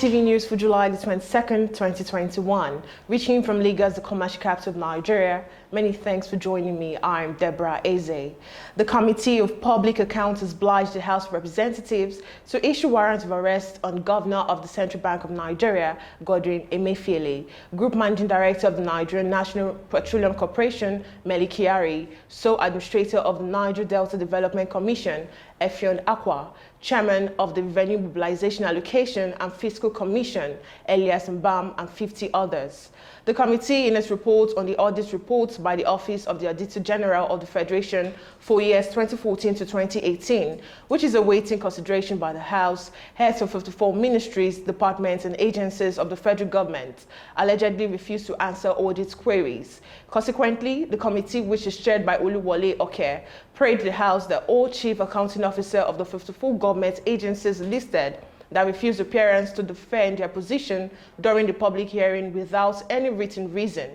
TV news for July the 22nd, 2021. Reaching from Lagos, the commercial capital of Nigeria. Many thanks for joining me. I'm Deborah Eze. The Committee of Public Accounts has obliged the House of Representatives to issue warrants of arrest on Governor of the Central Bank of Nigeria, Godwin Emefiele, Group Managing Director of the Nigerian National Petroleum Corporation, Kyari, sole Administrator of the Niger Delta Development Commission, Effion Akwa, Chairman of the Revenue Mobilization Allocation and Fiscal Commission, Elias Mbam, and 50 others. The committee, in its report on the audit reports by the Office of the Auditor General of the Federation for years 2014 to 2018, which is awaiting consideration by the House, heads of 54 ministries, departments, and agencies of the federal government allegedly refused to answer audit queries. Consequently, the committee, which is chaired by Oluwole Oke, prayed the House that all chief accounting officers of the 54 government agencies listed that refused appearance to defend their position during the public hearing without any written reason.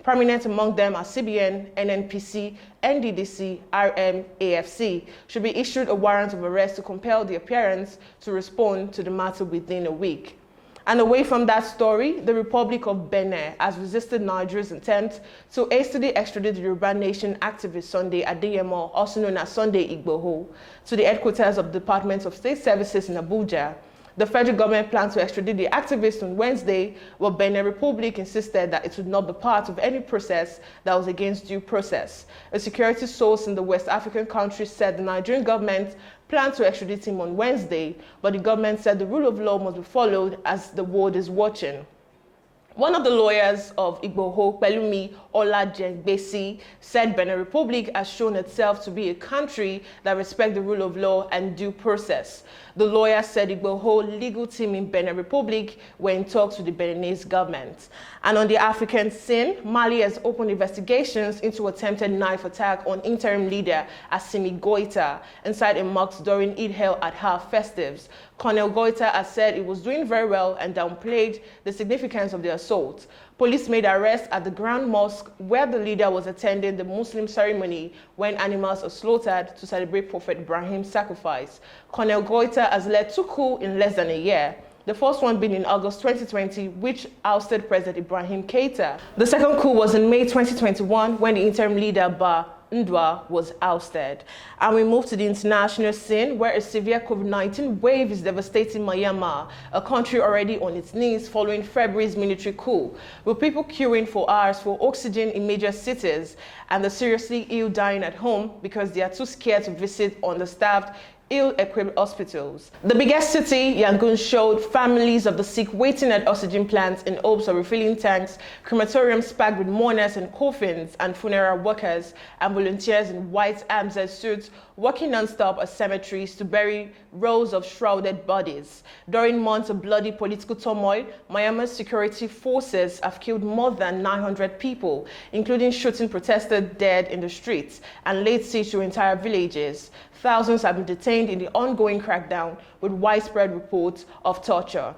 Prominent among them are CBN, NNPC, NDDC, RM, AFC, should be issued a warrant of arrest to compel the appearance to respond to the matter within a week. And away from that story, the Republic of Benin has resisted Nigeria's attempt to hastily extradite the Yoruba Nation activist Sunday Adeyemo, also known as Sunday Igboho, to the headquarters of the Department of State Services in Abuja. The federal government planned to extradite the activist on Wednesday, while Benin Republic insisted that it would not be part of any process that was against due process. A security source in the West African country said the Nigerian government planned to extradite him on Wednesday, but the government said the rule of law must be followed as the world is watching. One of the lawyers of Igboho, Pelumi Olajengbesi, said Benin Republic has shown itself to be a country that respects the rule of law and due process. The lawyer said Igboho legal team in Benin Republic were in talks with the Beninese government. And on the African scene, Mali has opened investigations into attempted knife attack on interim leader Assimi Goita inside a mosque during Eid al-Adha festives. Colonel Goita has said it was doing very well and downplayed the significance of the assault. Police made arrests at the Grand Mosque where the leader was attending the Muslim ceremony when animals are slaughtered to celebrate Prophet Ibrahim's sacrifice. Colonel Goita has led 2 coups in less than a year. The first one being in August 2020, which ousted President Ibrahim Keita. The second coup was in May 2021 when the interim leader Ba Ndwa was ousted. And we move to the international scene where a severe COVID-19 wave is devastating Myanmar, a country already on its knees following February's military coup, with people queuing for hours for oxygen in major cities and the seriously ill dying at home because they are too scared to visit understaffed, ill-equipped hospitals. The biggest city, Yangon, showed families of the sick waiting at oxygen plants in hopes of refilling tanks, crematoriums packed with mourners and coffins, and funeral workers and volunteers in white arms suits working non-stop at cemeteries to bury rows of shrouded bodies. During months of bloody political turmoil, Myanmar's security forces have killed more than 900 people, including shooting protesters dead in the streets and laid siege to entire villages. Thousands have been detained in the ongoing crackdown, with widespread reports of torture.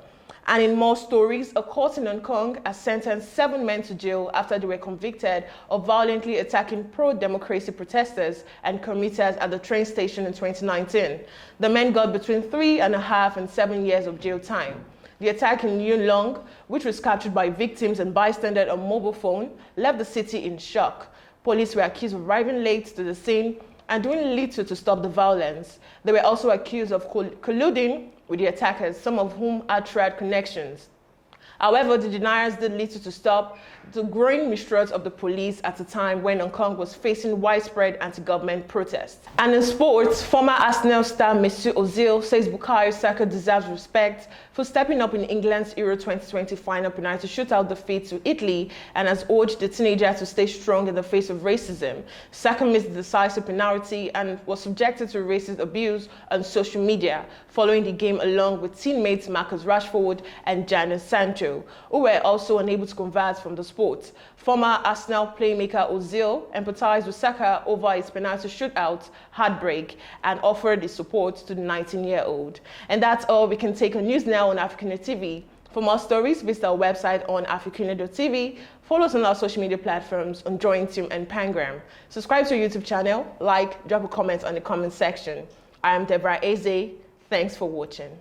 And in more stories, a court in Hong Kong has sentenced 7 men to jail after they were convicted of violently attacking pro-democracy protesters and commuters at the train station in 2019. The men got between 3.5 and 7 years of jail time. The attack in Yuen, which was captured by victims and bystanders on mobile phone, left the city in shock. Police were accused of arriving late to the scene and doing little to stop the violence. They were also accused of colluding with the attackers, some of whom had triad connections. However, the deniers did little to stop the growing mistrust of the police at a time when Hong Kong was facing widespread anti-government protests. And in sports, former Arsenal star Mesut Ozil says Bukayo Saka deserves respect for stepping up in England's Euro 2020 final penalty shootout defeat to Italy and has urged the teenager to stay strong in the face of racism. Saka missed the decisive penalty and was subjected to racist abuse on social media following the game, along with teammates Marcus Rashford and Jadon Sancho, who were also unable to convert from the sport. Former Arsenal playmaker Ozil empathized with Saka over his penalty shootout heartbreak and offered his support to the 19-year-old. And that's all we can take on news now on AFRICUNIA TV. For more stories, visit our website on africunia.tv. Follow us on our social media platforms on Jointeam and Pangram. Subscribe to our YouTube channel, like, drop a comment on the comment section. I am Deborah Eze. Thanks for watching.